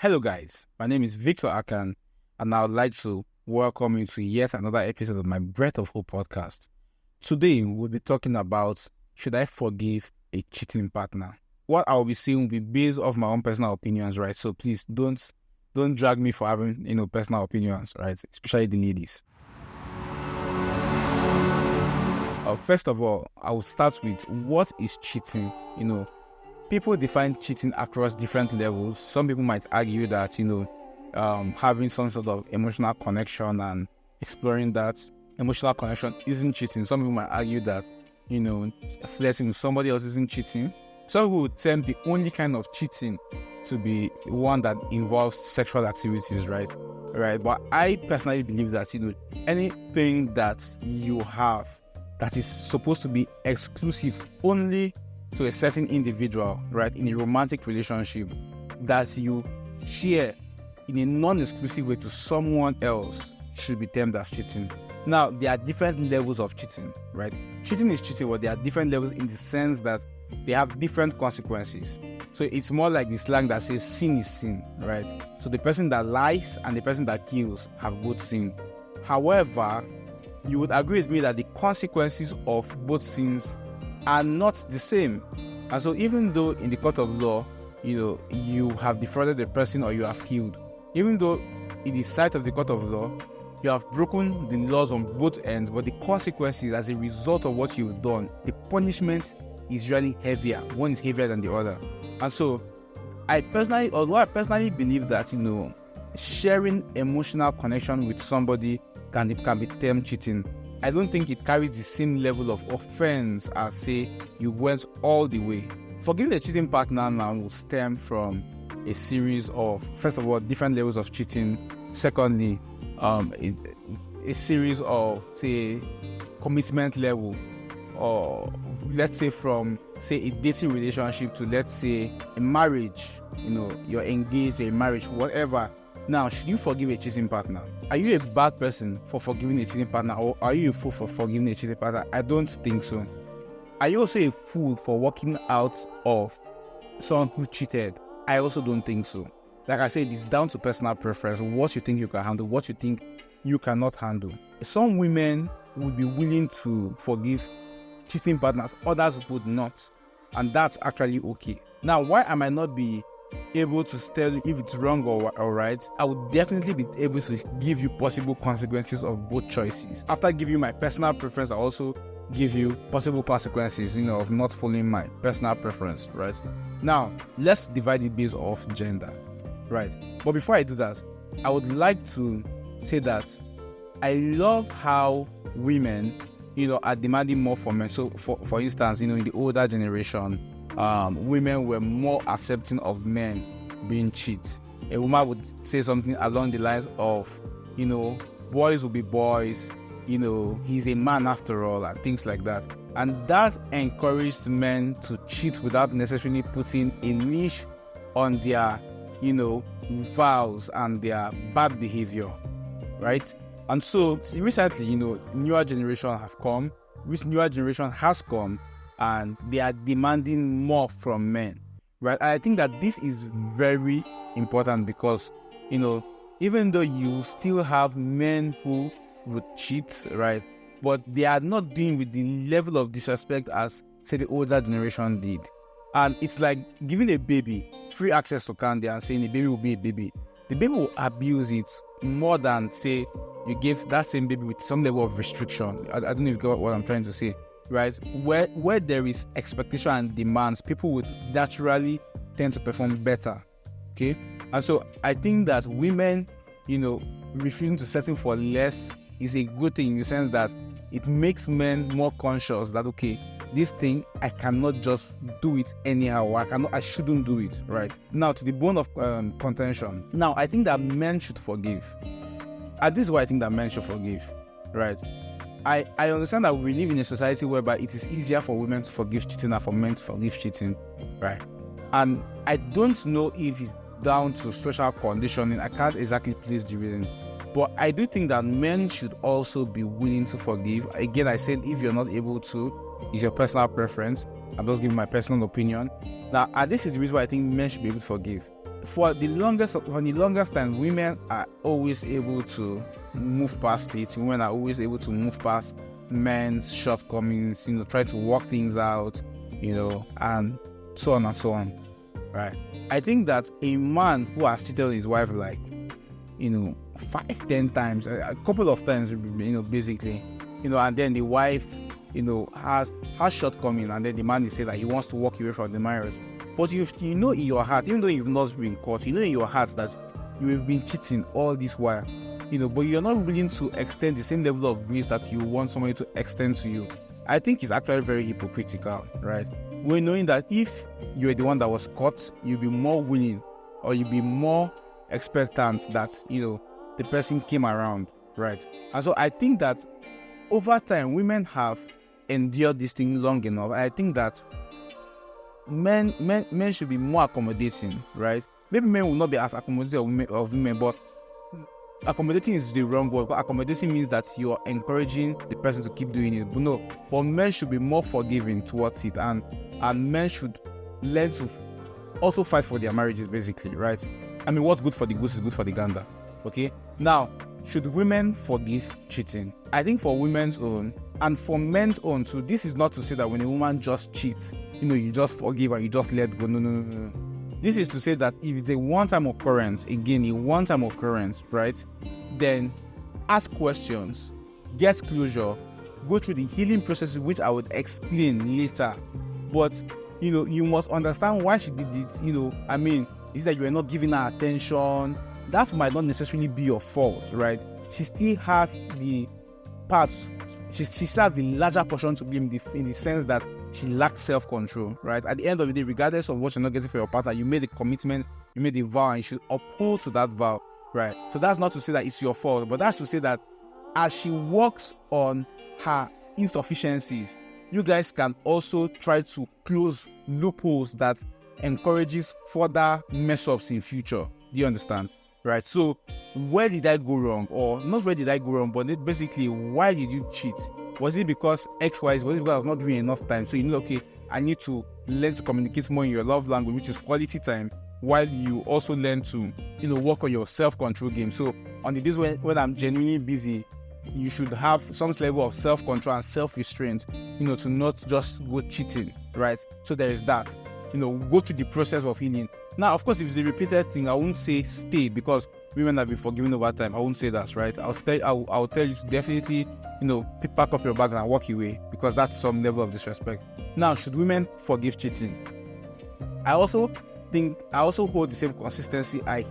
Hello guys, my name is Victor Akan and I would like to welcome you to yet another episode of my Breath of Hope podcast. Today we'll be talking about, should I forgive a cheating partner? What I'll be saying will be based off my own personal opinions, right? So please don't drag me for having, personal opinions, right? Especially the ladies. First of all, I will start with what is cheating. People define cheating across different levels. Some people might argue that, having some sort of emotional connection and exploring that emotional connection isn't cheating. Some people might argue that, flirting with somebody else isn't cheating. Some people would term the only kind of cheating to be one that involves sexual activities, right? But I personally believe that, anything that you have that is supposed to be exclusive only to a certain individual, right, in a romantic relationship, that you share in a non-exclusive way to someone else should be termed as cheating. Now, there are different levels of cheating, right? Cheating is cheating, but there are different levels in the sense that they have different consequences. So it's more like the slang that says sin is sin, right? So the person that lies and the person that kills have both sinned. However, you would agree with me that the consequences of both sins are not the same. And so even though in the court of law, you have defrauded the person or you have killed, even though in the sight of the court of law, you have broken the laws on both ends, but the consequences as a result of what you've done, the punishment is usually heavier. One is heavier than the other. And so I personally believe that, sharing emotional connection with somebody can be termed cheating, I don't think it carries the same level of offense as, say, you went all the way. Forgiving a cheating partner now will stem from a series of, first of all, different levels of cheating. Secondly, a series of, say, commitment level, or let's say from, say, a dating relationship to, let's say, a marriage. You're engaged, a marriage, whatever. Now, should you forgive a cheating partner? Are you a bad person for forgiving a cheating partner, or are you a fool for forgiving a cheating partner? I don't think so. Are you also a fool for walking out of someone who cheated? I also don't think so. Like I said, it's down to personal preference, what you think you can handle, what you think you cannot handle. Some women would be willing to forgive cheating partners, others would not. And that's actually okay. Now, why I might not be able to tell you if it's wrong or right, I would definitely be able to give you possible consequences of both choices. After giving you my personal preference, I also give you possible consequences, of not following my personal preference, right? Now, let's divide it based off gender, right? But before I do that, I would like to say that I love how women, are demanding more from men. So, for instance, in the older generation, women were more accepting of men being cheats. A woman would say something along the lines of, boys will be boys, he's a man after all, and things like that. And that encouraged men to cheat without necessarily putting a leash on their, vows and their bad behavior, right? And so recently, newer generation has come, and they are demanding more from men, right? I think that this is very important because, even though you still have men who would cheat, right? But they are not doing with the level of disrespect as, say, the older generation did. And it's like giving a baby free access to candy and saying the baby will be a baby. The baby will abuse it more than, say, you give that same baby with some level of restriction. I don't know if you get what I'm trying to say. Right, where there is expectation and demands, people would naturally tend to perform better. Okay, and so I think that women, refusing to settle for less is a good thing in the sense that it makes men more conscious that, okay, this thing I cannot just do it anyhow. I shouldn't do it. Right now, to the bone of contention. Now, I think that men should forgive. And this is why I think that men should forgive. Right. I understand that we live in a society whereby it is easier for women to forgive cheating than for men to forgive cheating, right? And I don't know if it's down to social conditioning. I can't exactly place the reason. But I do think that men should also be willing to forgive. Again, I said if you're not able to, it's your personal preference. I'm just giving my personal opinion. Now, and this is the reason why I think men should be able to forgive. for the longest time, women are always able to move past it. Women are always able to move past men's shortcomings, try to work things out, and so on and so on, right? I think that a man who has cheated on his wife 5-10 times, a couple of times, basically, and then the wife, has shortcomings, and then the man is saying that he wants to walk away from the marriage. But in your heart, even though you've not been caught, in your heart that you have been cheating all this while, but you're not willing to extend the same level of grace that you want somebody to extend to you. I think it's actually very hypocritical, right? When knowing that if you're the one that was caught, you'll be more willing, or you'll be more expectant that, the person came around, right? And so I think that over time, women have endured this thing long enough. I think that men should be more accommodating, right? Maybe men will not be as accommodating of women, but accommodating is the wrong word. But accommodating means that you're encouraging the person to keep doing it. But men should be more forgiving towards it, and men should learn to also fight for their marriages, basically, right? I mean, what's good for the goose is good for the gander. Okay. Now, should women forgive cheating? I think for women's own and for men's own too, this is not to say that when a woman just cheats, you just forgive and you just let go. No. This is to say that if it's a one-time occurrence, right, then ask questions, get closure, go through the healing process, which I would explain later. But, you must understand why she did it. I mean, is that you are not giving her attention. That might not necessarily be your fault, right? She still has the parts. She still has the larger portion to blame in the sense that she lacked self-control, right? At the end of the day, regardless of what you're not getting for your partner, you made a commitment, you made a vow, and you should uphold to that vow, right? So that's not to say that it's your fault, but that's to say that as she works on her insufficiencies, you guys can also try to close loopholes that encourages further mess-ups in future. Do you understand? Right? So where did I go wrong? Or not where did I go wrong, but basically, why did you cheat? Was it because X, Y, was it because I was not doing enough time? So okay, I need to learn to communicate more in your love language, which is quality time, while you also learn to, work on your self-control game. So on the days when I'm genuinely busy, you should have some level of self-control and self-restraint, to not just go cheating, right? So there is that. Go through the process of healing. Now, of course, if it's a repeated thing, I won't say stay, because women have been forgiven over time. I won't say that, right? I'll tell you to definitely, pack up your bags and walk away, because that's some level of disrespect. Now, should women forgive cheating? I also hold the same consistency I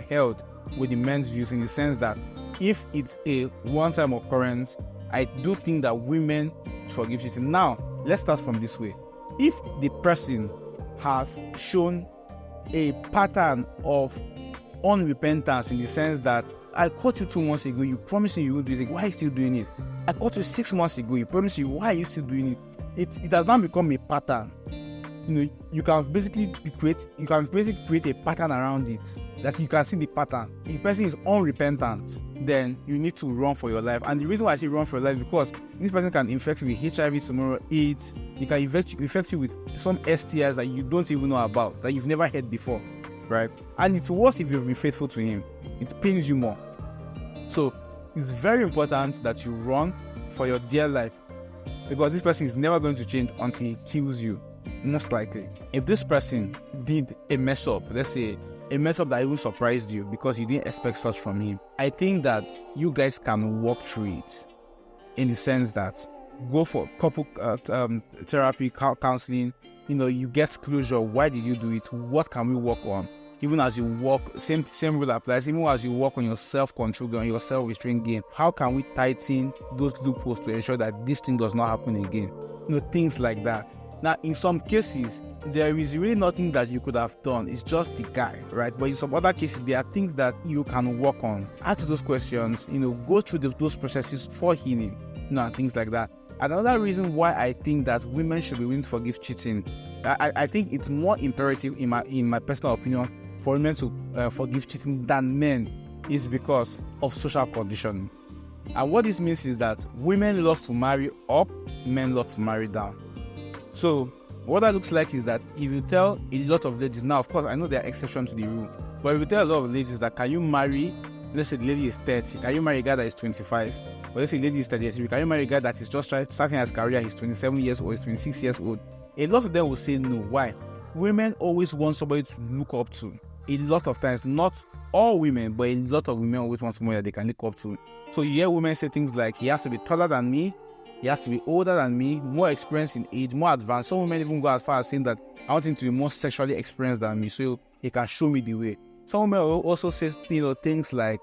held with the men's views, in the sense that if it's a one-time occurrence, I do think that women forgive cheating. Now, let's start from this way. If the person has shown a pattern of unrepentance, in the sense that I caught you 2 months ago, you promised me you would do it, why are you still doing it? I caught you 6 months ago, you promised me, why are you still doing it? It has now become a pattern. You can basically create a pattern around it. That you can see the pattern. If the person is unrepentant, then you need to run for your life. And the reason why I say run for your life, because this person can infect you with HIV tomorrow, AIDS. He can infect you with some STIs that you don't even know about, that you've never heard before, right? And it's worse if you've been faithful to him. It pains you more. So it's very important that you run for your dear life, because this person is never going to change until he kills you, most likely. If this person did a mess up, let's say a mess up that even surprised you because you didn't expect such from him, I think that you guys can walk through it, in the sense that go for couple therapy, counseling. You get closure. Why did you do it? What can we work on? Even as you work, same rule applies. Even as you work on your self-control, on your self-restraint game, how can we tighten those loopholes to ensure that this thing does not happen again? Things like that. Now, in some cases, there is really nothing that you could have done. It's just the guy, right? But in some other cases, there are things that you can work on. Ask those questions, go through those processes for healing, and things like that. Another reason why I think that women should be willing to forgive cheating, I think it's more imperative, in my personal opinion, for women to forgive cheating than men, is because of social conditioning. And what this means is that women love to marry up, men love to marry down. So What that looks like is that if you tell a lot of ladies, now of course I know there are exceptions to the rule, but if you tell a lot of ladies that can you marry, let's say the lady is 30, can you marry a guy that is 25? Or let's say the lady is 33, can you marry a guy that is just starting his career, he's 27 years old, he's 26 years old? A lot of them will say no. Why? Women always want somebody to look up to. A lot of times, not all women, but a lot of women always want somebody that they can look up to. So you hear women say things like, he has to be taller than me, he has to be older than me, more experienced in age, more advanced. Some women even go as far as saying that I want him to be more sexually experienced than me, so he can show me the way. Some women will also say, things like,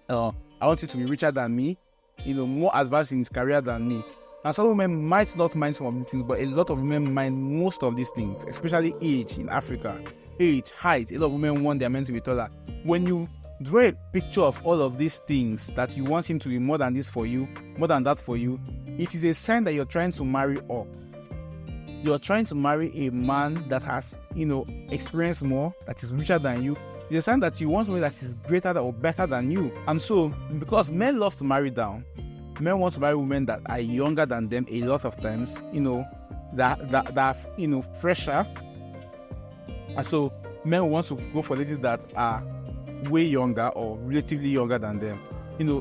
I want you to be richer than me, more advanced in his career than me. And some women might not mind some of these things, but a lot of women mind most of these things, especially age in Africa. Age, height, a lot of women want their men to be taller. When you draw a picture of all of these things that you want him to be more than this for you, more than that for you, it is a sign that you're trying to marry up. You're trying to marry a man that has, experienced more, that is richer than you. It's a sign that you want somebody that is greater or better than you. And so, because men love to marry down, men want to marry women that are younger than them a lot of times, that are, fresher. And so, men want to go for ladies that are way younger or relatively younger than them.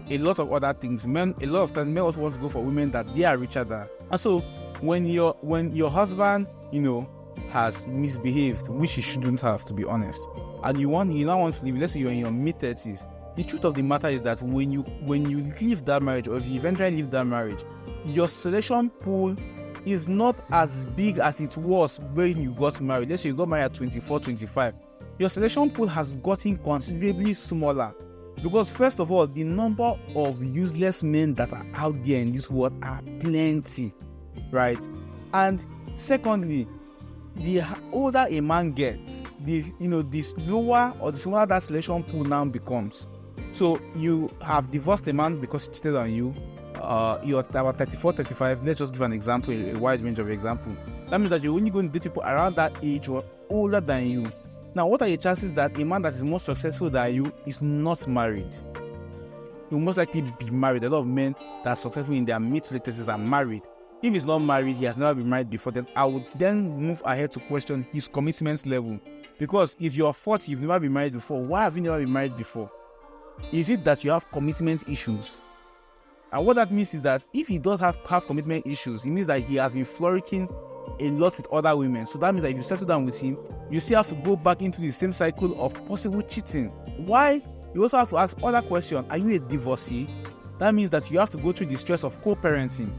A lot of other things. A lot of times, men also want to go for women that they are richer than. And so, when your husband, has misbehaved, which he shouldn't have, to be honest, and you now want to leave, let's say you're in your mid-30s, the truth of the matter is that when you leave that marriage, or if you eventually leave that marriage, your selection pool is not as big as it was when you got married. Let's say you got married at 24, 25. Your selection pool has gotten considerably smaller, because first of all, the number of useless men that are out there in this world are plenty, right? And secondly, the older a man gets, the slower or the smaller that selection pool now becomes. So you have divorced a man because he cheated on you. You're about 34, 35. Let's just give an example, a wide range of example. That means that you're only going to date people around that age or older than you. Now, what are the chances that a man that is more successful than you is not married? He will most likely be married. A lot of men that are successful in their mid to late 30s are married. If he's not married, he has never been married before, then I would then move ahead to question his commitment level. Because if you're 40, you've never been married before, why have you never been married before? Is it that you have commitment issues? And what that means is that if he does have commitment issues, it means that he has been flourishing a lot with other women. So that means that if you settle down with him, you still have to go back into the same cycle of possible cheating. Why? You also have to ask other questions. Are you a divorcee? That means that you have to go through the stress of co-parenting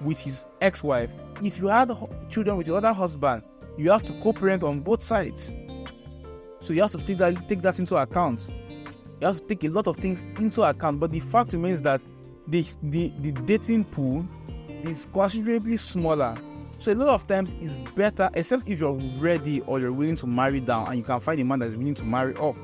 with his ex-wife. If you had children with your other husband, you have to co-parent on both sides. So you have to take that into account. You have to take a lot of things into account. But the fact remains that the dating pool is considerably smaller. So a lot of times it's better, except if you're ready or you're willing to marry down and you can find a man that is willing to marry up.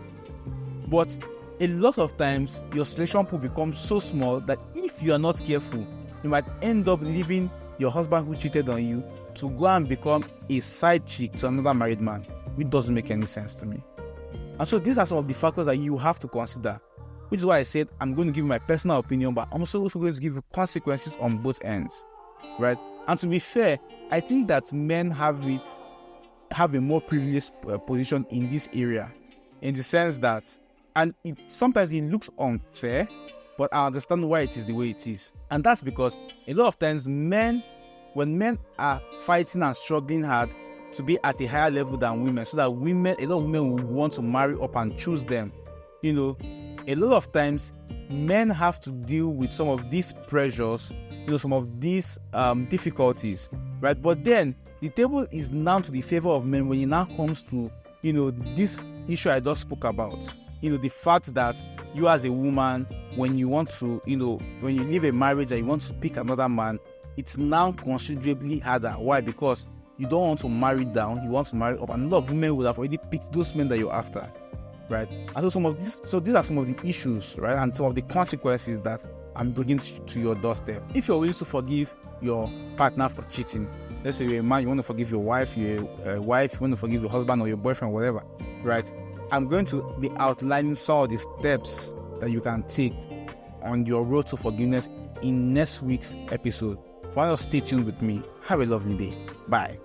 But a lot of times your selection pool becomes so small that if you are not careful, you might end up leaving your husband who cheated on you to go and become a side chick to another married man, which doesn't make any sense to me. And so these are some of the factors that you have to consider, which is why I said I'm going to give my personal opinion, but I'm also going to give you consequences on both ends, right? And to be fair, I think that men have a more privileged position in this area, in the sense that, and sometimes it looks unfair, but I understand why it is the way it is. And that's because a lot of times when men are fighting and struggling hard to be at a higher level than women, so that a lot of women will want to marry up and choose them, a lot of times men have to deal with some of these pressures, some of these difficulties, right? But then the table is now to the favor of men when it now comes to, this issue I just spoke about. The fact that you as a woman, when you want to, when you leave a marriage and you want to pick another man, it's now considerably harder. Why? Because you don't want to marry down, you want to marry up. And a lot of women would have already picked those men that you're after, right? And so these are some of the issues, right? And some of the consequences that I'm bringing to your doorstep. If you're willing to forgive your partner for cheating, let's say you're a man, you want to forgive your wife, you're a wife, you want to forgive your husband or your boyfriend, whatever, right? I'm going to be outlining some of the steps that you can take on your road to forgiveness in next week's episode. Why not stay tuned with me? Have a lovely day. Bye.